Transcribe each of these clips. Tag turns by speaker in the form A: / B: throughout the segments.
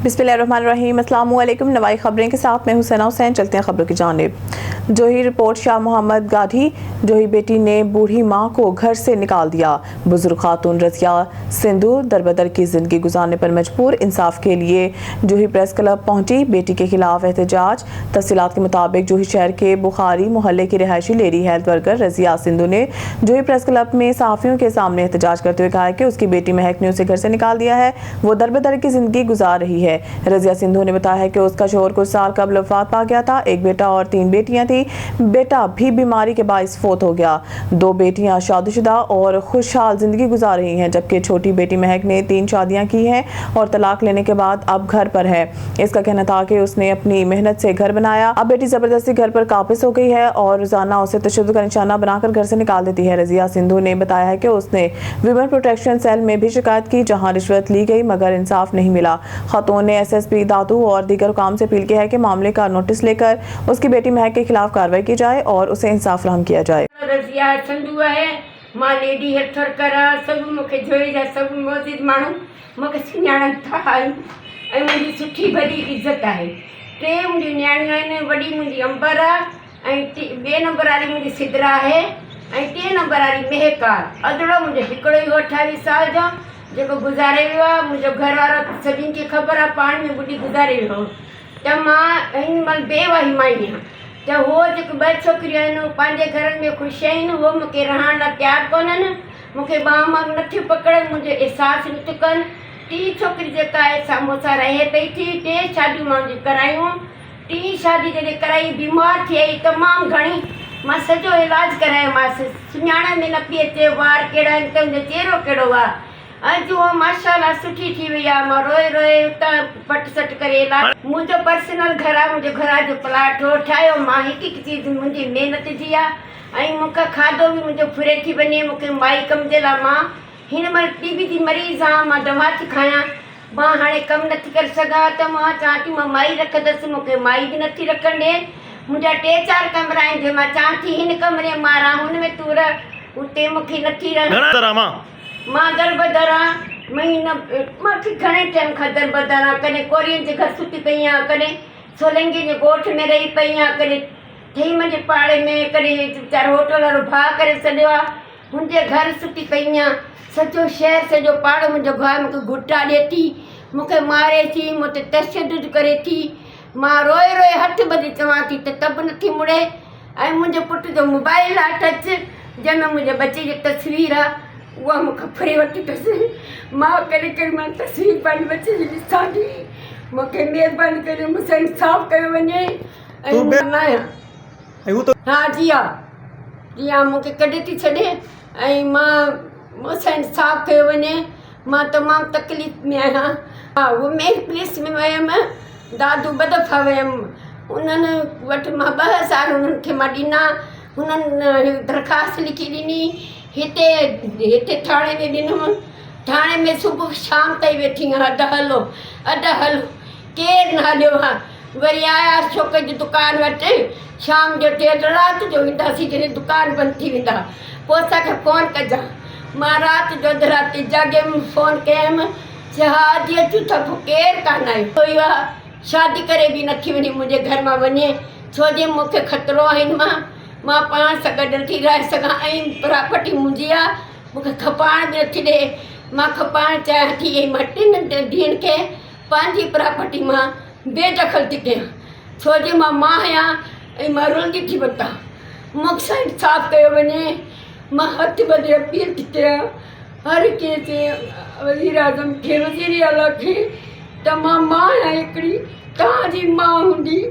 A: बिस्मिल्लाहिर्रहमानिर्रहीम। अस्सलाम वालेकुम। नवाई खबरें के साथ मैं हुसैना हुसैन। चलते हैं खबरों की जानिब। जोही रिपोर्ट शाह मोहम्मद गाधी। जोही बेटी ने बूढ़ी माँ को घर से निकाल दिया। बुजुर्ग खातून रजिया सिंधु दरबदर की जिंदगी गुजारने पर मजबूर। इंसाफ के लिए जोही प्रेस क्लब पहुंची। बेटी के खिलाफ एहतजाज। तफसीलात के मुताबिक जोही शहर के बुखारी मोहल्ले की रिहायशी lady health worker Razia Sindhu ने जोही प्रेस क्लब में सहाफियों के सामने एहतजाज करते हुए कहा कि उसकी बेटी महक ने उसे घर से निकाल दिया है। वो दरबदर की जिंदगी गुजार रही है। रजिया सिंधु ने बताया है कि उसका शोहर कुछ साल कबल वफात पा गया था। एक बेटा और 3 बेटियां थी। बेटा भी बीमारी के बाइस फोत हो गया। 2 बेटियां शादीशुदा और खुशहाल जिंदगी गुजार रही हैं, जबकि छोटी बेटी महक ने 3 शादियां की हैं और तलाक लेने के बाद अब घर पर है। इसका कहना था कि उसने अपनी मेहनत से घर बनाया। अब बेटी जबरदस्ती घर पर काबिज हो गई है और रोजाना उसे तशद्दुद का निशाना बनाकर घर से निकाल देती है। रजिया सिंधु ने बताया है कि उसने विमेन प्रोटेक्शन सेल में भी शिकायत की, जहां रिश्वत ली गई मगर इंसाफ नहीं मिला। खातून ने SSP दादू और दीगर हुकाम से अपील की है कि मामले का नोटिस लेकर उसकी बेटी महक के खिलाफ कार्रवाई की जाए और उसे इंसाफ फराहम किया जाए।
B: रज़िया संधू है, मां लेडी हेल्थ वर्कर आहे। सभु मूंखे जोई जा सभु मौजूद माण्हू मूंखे सुञाणनि था ऐं मुंहिंजी सुठी भली इज़त आहे। 3 मुंहिंजी नियाणियूं आहिनि। वॾी मुंहिंजी अंबर आहे ऐं 2 नंबर वारी मुंहिंजी सिदरा आहे ऐं 3 नंबर वारी महक आहे। अदड़ो मुंहिंजो हिकिड़ो ई 28 साल जो जेको गुज़ारे वियो आहे। मुंहिंजो घरवारो सभिनि खे ख़बर आहे पाणी में ॿुॾी गुज़ारे वियो त मां हिन महिल बेवाही माई आहियां। त उहो जेको 2 छोकिरियूं आहिनि उहे पंहिंजे घरनि में ख़ुशि आहिनि। उहो मूंखे रहण लाइ तयारु कोन्हनि। मूंखे ॿांह मां नथी पकड़नि, मुंहिंजो अहसासु नथी कनि। 3 छोकिरी जेका आहे साम्हूं सां रहे पई थी। 3 शादियूं मां मुंहिंजी करायूं। 3 शादी जॾहिं कराई बीमार थी आई तमामु घणी। मां सॼो इलाजु करायोमांसि। सुञाण में न पई अचे वार कहिड़ा आहिनि त मुंहिंजो चहिरो कहिड़ो आहे। अॼु उहा माशाअल्लाह सुठी थी वई आहे। मां रोए रोए उतां पट सट करे इलाजु। मुंहिंजो पर्सनल घर आहे। मुंहिंजो घर जो प्लाट ठाहियो मां। हिकु हिकु चीज़ मुंहिंजी महिनत जी आहे ऐं मूंखे खाधो बि मुंहिंजो फुरे थी वञे। मूंखे माई कम जे लाइ मां हिन महिल TB जी मरीज़ आहियां। मां दवा थी खायां। मां हाणे कमु नथी करे सघां त मां चवां थी मां माई रखंदसि। मूंखे माई बि नथी रखण ॾे। मुंहिंजा 3-4 कमरा आहिनि जो मां चवां थी हिन कमरे मां रहां, हुन में तूं रह। उते मूंखे नथी रहण। मां दरबदर आहियां। महीना मूंखे घणे टाइम खां दरबदर आहियां। कॾहिं कोरियन जे घर सुती पई आहियां, कॾहिं सोलंगी जे ॻोठ में रही पई आहियां, कॾहिं ठहीम जे पाड़े में, कॾहिं वीचारो होटल वारो भाउ करे छॾियो आहे हुनजे घर सुती पई आहियां। सॼो शहर सॼो पाड़ो मुंहिंजो घरु मूंखे घुटा ॾिए थी, मूंखे मारे थी, मूं ते तशदुद करे थी। मां रोए रोए हथ ॿधी चवां थी त तब नथी मुड़े। ऐं मुंहिंजे पुट जो मोबाइल आहे टच, जंहिंमें मुंहिंजे बचे जी तस्वीर आहे। उहा मूंखे फुरे वठी अथसि। मां कॾहिं कॾहिं मां तस्वीर पंहिंजे बचे जी ॾिसां थी। मूंखे महिरबानी करे मूंसां इंसाफ़ कयो वञे। हा जी हा जी हा, मूंखे कढी थी छॾे ऐं मां मूंसां इंसाफ़ कयो वञे। मां तमामु तकलीफ़ में आहियां। हा वुमेन पुलिस में वियमि, दादू 2 दफ़ा वियमि। उन्हनि वटि मां 2 साल उन्हनि खे मां ॾिना। हुननि दरख़्वास्त लिखी ॾिनी। हिते थाणे में ॾिनमि। थाणे में सुबुह शाम ताईं वेठी आहियां। अधु हलो केरु न हलियो आहे। वरी आया छोकिरे जी दुकान वटि। शाम जो 3 राति जो ईंदासीं जॾहिं दुकान बंदि थी वेंदा। पोइ असांखे फ़ोन कजां। मां राति जो अधु राति जाॻियमि, फ़ोन कयमि, चयो हा अॼु अचूं था। पोइ केरु कान आयो। कोई आहे शादी करे बि नथी वञे मुंहिंजे घर मां वञे, छो जे मूंखे ख़तरो आहे हिन मां पाण सां गॾु नथी रहे सघां ऐं प्रॉपर्टी मुंहिंजी आहे। मूंखे खपाइण बि नथी ॾे। मां खपाइण चाहियां थी ऐं मां 3 धीअनि खे पंहिंजी प्रॉपर्टी मां बेदख़ल थी कयां, छो जे मां आहियां ऐं मां रुलंदी थी वठां। मूंसां इंसाफ़ कयो वञे। मां हथ ॿधे अपील थी कयां हर कंहिंखे, वज़ीर आज़म खे, वज़ीर आला खे, त मां आहियां हिकिड़ी। तव्हांजी माउ हूंदी,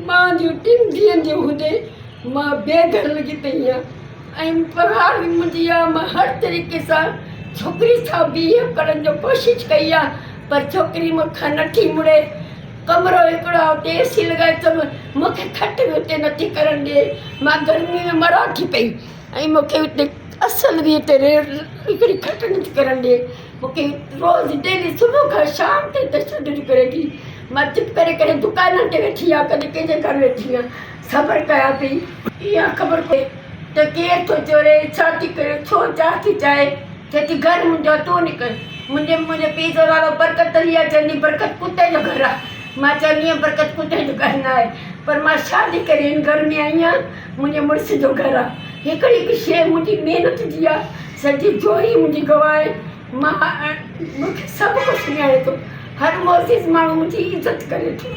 B: मां जूं 3 धीअनि जो हूंदे मां बेघर लॻी पई आहियां ऐं पघार बि मुंहिंजी आहे। मां हर तरीक़े सां छोकिरी सां बिहेव करण जो कोशिशि कई आहे, पर छोकिरी मूंखां नथी मुड़े। कमिरो हिकिड़ो आहे, उते AC लॻाए त मूंखे खट बि उते नथी करण ॾिए। मां गर्मी में मरां थी पई ऐं मूंखे उते असल बि हिते हिकिड़ी खट नथी करण ॾिए। मूंखे रोज़ु डेली सुबुह खां शाम ताईं तशदुद करे थी। मां चुप करे करे दुकाननि ते वेठी आहियां, कॾहिं कंहिंजे घर वेठी आहियां, सब्र कयां पई। इहा ख़बर पए त केरु थो चोरे, छा थी करे, छो छा थी चाहे। चए थी घर मुंहिंजो तूं निकिर। मुंहिंजे पीउ जो नालो बरकत लिया चवंदी बरकत कुते जो घर आहे। मां चवंदी आहियां बरकत कुते जो घर न आहे, पर मां शादी करे हिन घर में आई आहियां, मुंहिंजे मुड़ुस जो घर आहे। हिकिड़ी हिकु शइ मुंहिंजी महिनत जी आहे, सॼी जोड़ी मुंहिंजी गवाए। मां मूंखे सभु कुझु सुञाणे थो, हर मोज़िज़ माण्हू मुंहिंजी इज़त करे थो।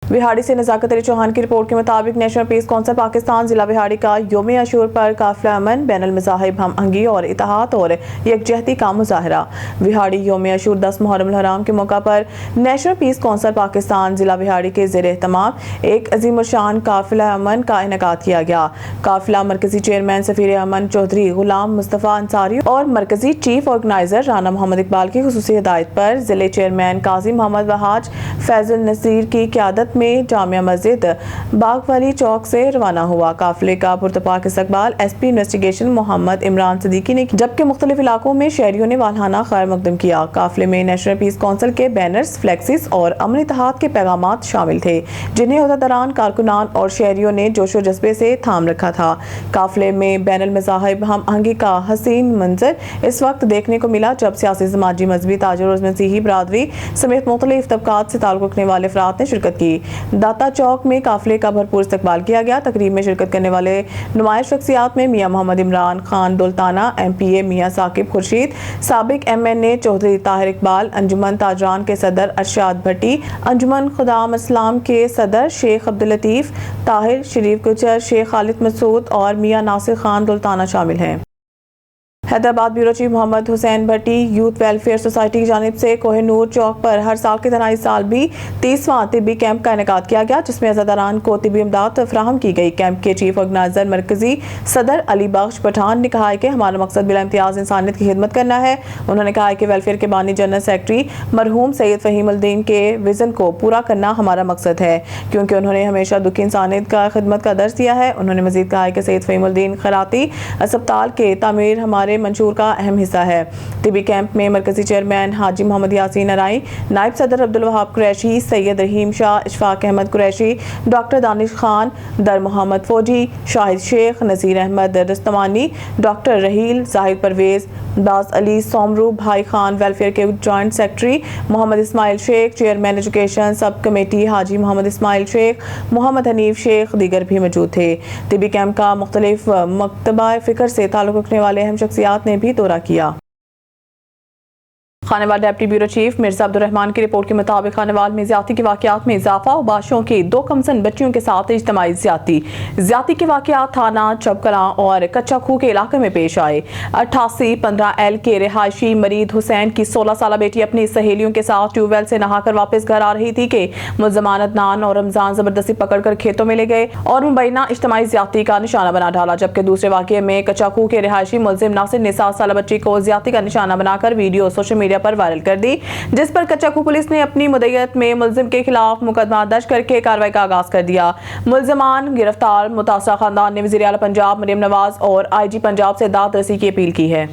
A: विहाड़ी से नज़ाकत अली चौहान की रिपोर्ट के मुताबिक नेशनल पीस कौंसिल पाकिस्तान जिला विहाड़ी का यौम अशूर पर काफिला अमन, बैनुल मज़ाहिब हम आहंगी और इत्तेहाद और यकजहती का मुजाहरा। विहाड़ी यौम अशूर 10 मुहर्रम हराम के मौका पर नेशनल पीस कौंसिल पाकिस्तान जिला विहाड़ी के ज़ेर एहतमाम एक अजीम शान काफिला अमन का इनेकाद किया गया। काफिला मरकजी चेयरमैन सफीर अमन चौधरी गुलाम मुस्तफ़ा अंसारी और मरकजी चीफ ऑर्गेनाइजर राना मोहम्मद इकबाल की खुसूसी हिदायत पर जिले चेयरमैन काजी मोहम्मद वहाज फैजुल नसीर की क़यादत में जामिया मस्जिद बागवाली चौक से रवाना हुआ। काफिले का पुरतपाक इस्तकबाल एसपी इन्वेस्टिगेशन मोहम्मद इमरान सदीकी ने, जबकि मुख्तलिफ इलाकों में शहरियों ने वालहाना खैर मकदम किया। काफिले में नेशनल पीस कौंसिल के बैनर्स, फ्लेक्सिस और अमन इत्तेहाद के पैगामात शामिल थे, जिन्हें अहदेदारान, कारकुनान और शहरियों ने जोशो जज्बे से थाम रखा था। काफिले में बैनुल मज़ाहिब हम आहंगी का हसीन मंजर इस वक्त देखने को मिला जब सियासी, समाजी, मजहबी, ताजर और मसीही बरादरी समेत मुख्तलिफ तबकात से ताल्लुक़ रखने वाले अफराद ने शिरकत की। दाता चौक में काफिले का भरपूर इस्तकबाल किया गया। तकरीब में शिरकत करने वाले नुमाइश शख्सियात में मियाँ मोहम्मद इमरान खान दुल्ताना, MPA मियाँ साकिब खुर्शीद, साबिक MNA चौधरी ताहिर इकबाल, अंजुमन ताजरान के सदर अरशाद भट्टी, अंजुमन खुदाम इस्लाम के सदर शेख अब्दुल लतीफ़ ताहिर, शरीफ गुजर, शेख खालिद मसूद और मियाँ नासिर खान दुल्ताना शामिल हैं। हैदराबाद ब्यूरो चीफ मोहम्मद हुसैन भट्टी यूथ वेलफेयर सोसाइटी की जानिब से कोहिनूर चौक पर हर साल की तरह इस साल भी 30वां तिब्बी कैंप का इनेकाद किया गया, जिसमें अज़ादारान को तिब्बी इमदाद फराहम की गई। कैंप के चीफ ऑर्गेनाइजर मरकजी सदर अली बख्श पठान ने कहा है कि हमारा मकसद बिला इम्तियाज इंसानियत की खिदमत करना है। उन्होंने कहा है कि वेलफेयर के बानी जनरल सेक्रेटरी मरहूम सैयद फ़हीमुद्दीन के विजन को पूरा करना हमारा मकसद है, क्योंकि उन्होंने हमेशा दुखी इंसानियत का खिदमत का दर्ज दिया है। उन्होंने मजीद कहा है कि सैयद फ़हीमुद्दीन खैराती अस्पताल के तामीर हमारे मंशूर का अहम हिस्सा है। तिबी कैंप में मरकजी चेयरमैन हाजी मोहम्मद यासीन अराई, नायब सदर Abdul Wahab Qureshi, Syed Rahim Shah, Ishfaq Ahmed Qureshi, doctor Danish Khan, Dar Mohammad Fauji, Shahid Sheikh, Nazir Ahmed Rastmani, doctor Raheel, Zahid Parvez, Baz Ali Somroo, Bhai Khan, welfare के joint secretary Mohammad Ismail Sheikh, chairman education sub committee Haji Mohammad Ismail Sheikh, Mohammad Hanif Sheikh दीगर भी मौजूद थे। तिबी कैंप का मुख्तलिफ मकतबा फ़िक्र से ताल्लुक़ रखने वाले अहम शख्सियात ने भी दौरा किया। Khanewal deputy bureau chief Mirza Abdul Rahman की रिपोर्ट के मुताबिक खानेवाल में ज्यादती के वाकयात में इजाफा और बाशियों की 2 कमसन बच्चियों के साथ इज्तिमाई ज्यादती के वाकयात थाना चबकलां और कच्चा खूह के इलाके में पेश आए। 8815L के रिहायशी मरीद हुसैन की 16 साल बेटी अपनी सहेलियों के साथ ट्यूबवेल से नहाकर वापस घर आ रही थी कि मुल्ज़िमान अदनान और रमजान जबरदस्ती पकड़कर खेतों में ले गए और मुबैना इज्तिमाई ज्यादती का निशाना बना डाला। जबकि दूसरे वाकये में कच्चा खूह के रिहायशी मुल्जिम नासिर ने 7 साल बच्ची को ज्यादती का निशाना बनाकर वीडियो सोशल मीडिया पर वायरल कर दी, जिस पर कच्चा खूह पुलिस ने अपनी मुद्दत में मुल्जिम के खिलाफ मुकदमा दर्ज करके कार्रवाई का आगाज कर दिया। मुल्जिमान गिरफ्तार मुतासरा खानदान ने वज़ीर आला पंजाब मरियम नवाज और IG पंजाब से दाद रसी की अपील की है।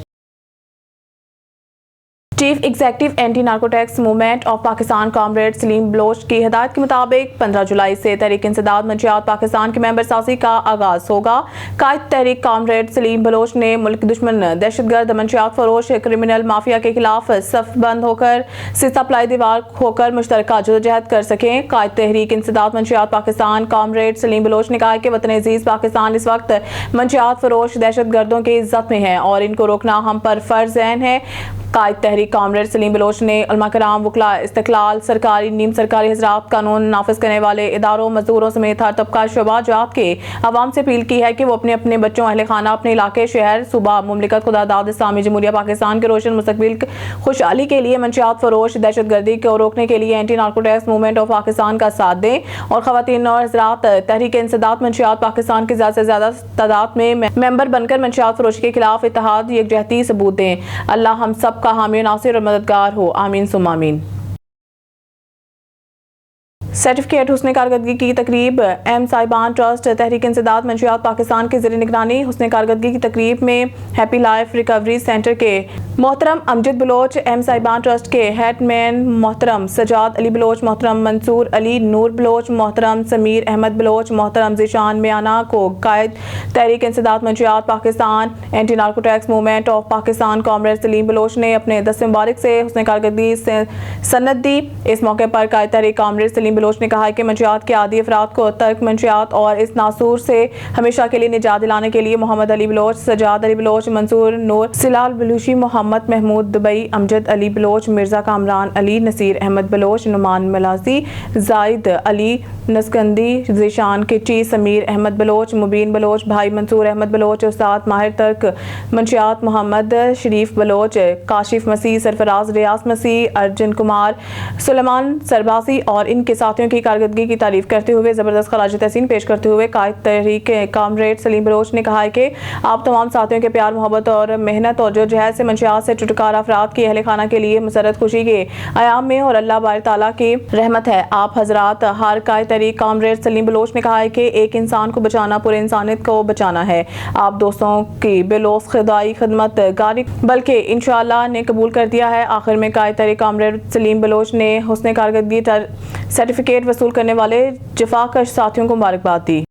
A: Chief executive anti narcotics movement of Pakistan comrade Salim Baloch की हिदायत के मुताबिक 15 जुलाई से तहरीक इंसदाद मंशियात पाकिस्तान की मेंबर साजी का आगाज होगा। कायद तहरीक कॉमरेड सलीम बलोच ने मुल्क दुश्मन दहशतगर्द मंशियात फरोश क्रिमिनल माफिया के खिलाफ सफ बंद होकर सिस्ता पलाई दीवार होकर मुश्तरका जदोजहद कर सकें। कायद तहरीक इंसदाद मंशियात पाकिस्तान कॉमरेड सलीम बलोच ने कहा कि वतन अजीज पाकिस्तान इस वक्त मंशियात फरोश दहशतगर्दों की इज्जत में है और इनको रोकना हम पर फर्ज ऐन है। कायद तहरीक कॉमरेड सलीम बलोच ने उलमा कराम, वकला, इस्तिकलाल, सरकारी, नीम सरकारी हजरात, कानून नाफिज करने वाले इदारों, मजदूरों समेत हर तबका शोबा जात के अवाम से अपील की है कि वो अपने अपने बच्चों, अहले खाना, अपने इलाके, शहर, सूबा, मुमलिकत, खुदादाद इस्लामी जमहूरिया पाकिस्तान के रोशन मुस्तकबिल खुशहाली के लिए मंशियात फरोश दहशतगर्दी को रोकने के लिए anti narcotics movement of Pakistan का साथ दें और खवातीन और हजरात तहरीक इंसदाद मंशियात पाकिस्तान की ज़्यादा से ज़्यादा तादाद में मेंबर बनकर मंशियात फरोशी के खिलाफ इत्तेहाद यकजहती सबूत दें। अल्लाह हम सब का हामी नासिर और मददगार हो, आमीन सुम्मा आमीन। सर्टिफिकेट हुस्न कारकर्दगी की तकरीब एम साहिबान ट्रस्ट तहरीक इंसदाद मंशियात पाकिस्तान के ज़रिए निगरानी हुस्न कारकर्दगी की तकरीब में हैप्पी लाइफ रिकवरी सेंटर के मोहतरम अमजद बलोच, एम साहिबान ट्रस्ट के हेडमैन मोहतरम सजाद अली बलोच, मोहतरम मंसूर अली नूर बलोच, मोहतरम समीर अहमद बलोच, मोहतरम ज़ीशान मियाना को कायद तहरीक इंसदाद मंशियात Pakistan anti narcotics movement of Pakistan comrade Salim Baloch ने अपने दस्ते मुबारक से हुस्न कारकर्दगी से सनद दी। इस मौके पर कायद तहरीक कॉमरेड सलीम बलोच ने कहा कि मंशियात के आदी अफराद को तर्क मंशियात और इस नासूर से हमेशा के लिए निजात दिलाने के लिए मोहम्मद अली बलोच, सजाद अली बलोच, मंसूर नूर, सिलाल बलूची, मोहम्मद महमूद दुबई, अमजद अली बलोच, मिर्जा कामरान अली, नसीर अहमद बलोच, नुमान मलाजी, जाहिद अली नस्कंदी, ज़ीशान किची, समीर अहमद बलोच, मुबीन बलोच, भाई मंसूर अहमद बलोच, उस्ताद माहिर तर्क मंशियात मोहम्मद शरीफ बलोच, काशिफ मसीह, सरफराज रियाज मसीह, अर्जुन कुमार, सुलेमान सरबासी और इनके साथियों की कारकर्दगी की तारीफ करते हुए ज़बरदस्त खराज तहसीन पेश करते हुए कायद तहरीक कॉमरेड सलीम बलोच ने कहा है कि आप तमाम साथियों के प्यार मोहब्बत और मेहनत और जहद से मंशियात से छुटकारा अफराद की अहल खाना के लिए मुसरत खुशी के आयाम में और अल्लाह बार ताला की रहमत है। आप हजरात हर कायद तहरीक कॉमरेड सलीम बलोच ने कहा है कि एक इंसान को बचाना पूरे इंसानियत को बचाना है। आप दोस्तों की बेलौस खुदाई खिदमत गारी बल्कि इंशाअल्लाह ने कबूल कर दिया है। आखिर में कायद तहरीक कॉमरेड सलीम बलोच ने हुस्न कारकर्दगी सर्टिफिकेट वसूल करने वाले जफाकश साथियों को मुबारकबाद दी।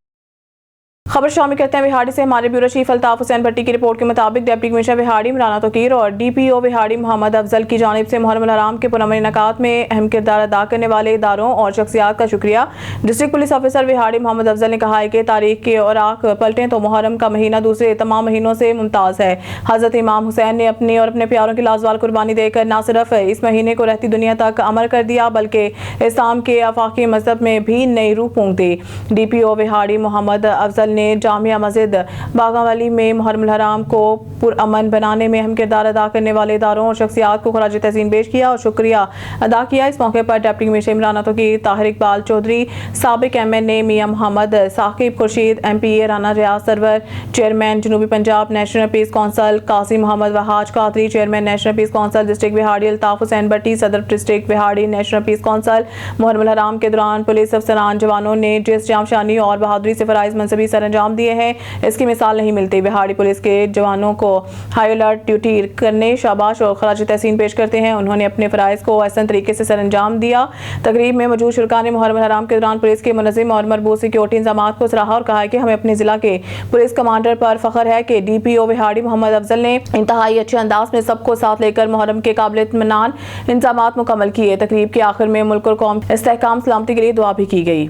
A: खबर शामिल करते हैं बिहाड़ी से। हमारे ब्यूरो चीफ अल्ताफ हुसैन भट्टी की रिपोर्ट के मुताबिक डिप्टी कमिश्नर बिहाड़ी इमरान तोकीर और DPO बिहाड़ी मोहम्मद अफजल की जानिब से मुहर्रम अल हराम के पुरअमन इनेकात में अहम किरदार अदा करने वाले इदारों और शख्सियात का शुक्रिया। डिस्ट्रिक्ट पुलिस ऑफिसर बिहाड़ी मोहम्मद अफजल ने कहा है कि तारीख के औराक पलटें तो मुहर्रम का महीना दूसरे तमाम महीनों से मुमताज़ है। हज़रत इमाम हुसैन ने अपनी और अपने प्यारों की लाजवाल कुर्बानी देकर न सिर्फ इस महीने को रहती दुनिया तक अमर कर दिया बल्कि इस्लाम के आफाकी मजहब में भी नई रूह फूंक दी। DPO बिहाड़ी मोहम्मद अफजल ने जामिया मस्जिद बागावाली में मुहर्रम अल हराम को पुरअमन बनाने में अहम किरदार अदा करने वाले इदारों और शख्सियात को खराज तहसीन पेश किया और शुक्रिया अदा किया। इस मौके पर डिप्टी कमिश्नर इमरान तोकीर, ताहिर इकबाल चौधरी, साबिक MNA Mian Mohammad Saqib Khurshid, MPA Rana Riaz Sarwar, chairman जनूबी Punjab national peace council Qazi Mohammad Wahaj Qadri, chairman national peace council district बिहाड़ी अल्ताफ हुसैन भट्टी, सदर डिस्ट्रिक्ट बिहाड़ी national peace council. Muharram al Haram के दौरान पुलिस अफसरान जवानों ने जिस जामशानी और बहादुरी से फराइज मनसबी सर अंजाम दिए हैं इसकी मिसाल नहीं मिलती। बिहाड़ी पुलिस के जवानों को हाई अलर्ट ड्यूटी करने शाबाश और खराज तहसीन पेश करते हैं। उन्होंने अपने फराइज को आसान तरीके से सर अंजाम दिया। तकरीब में मौजूद शुरका ने मुहर्रम अल हराम के दौरान पुलिस के मुनज़्ज़म और मरबूत सिक्योरिटी इंतजाम को सराहा और कहा कि हमें अपने जिला के पुलिस कमांडर पर फख्र है कि DPO बिहाड़ी मोहम्मद अफजल ने इंतहाई अच्छे अंदाज में सबको साथ लेकर मुहर्रम के काबिल इत्मीनान इंतजाम मुकम्मल किए। तकरीब के आखिर में मुल्क और कौम इस्तेहकाम सलामती के लिए दुआ भी की गई।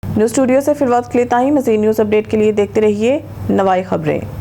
A: न्यूज़ स्टूडियो से फिर वक्त के लिए ताही। मज़ीद न्यूज़ अपडेट के लिए देखते रहिए नवाई खबरें।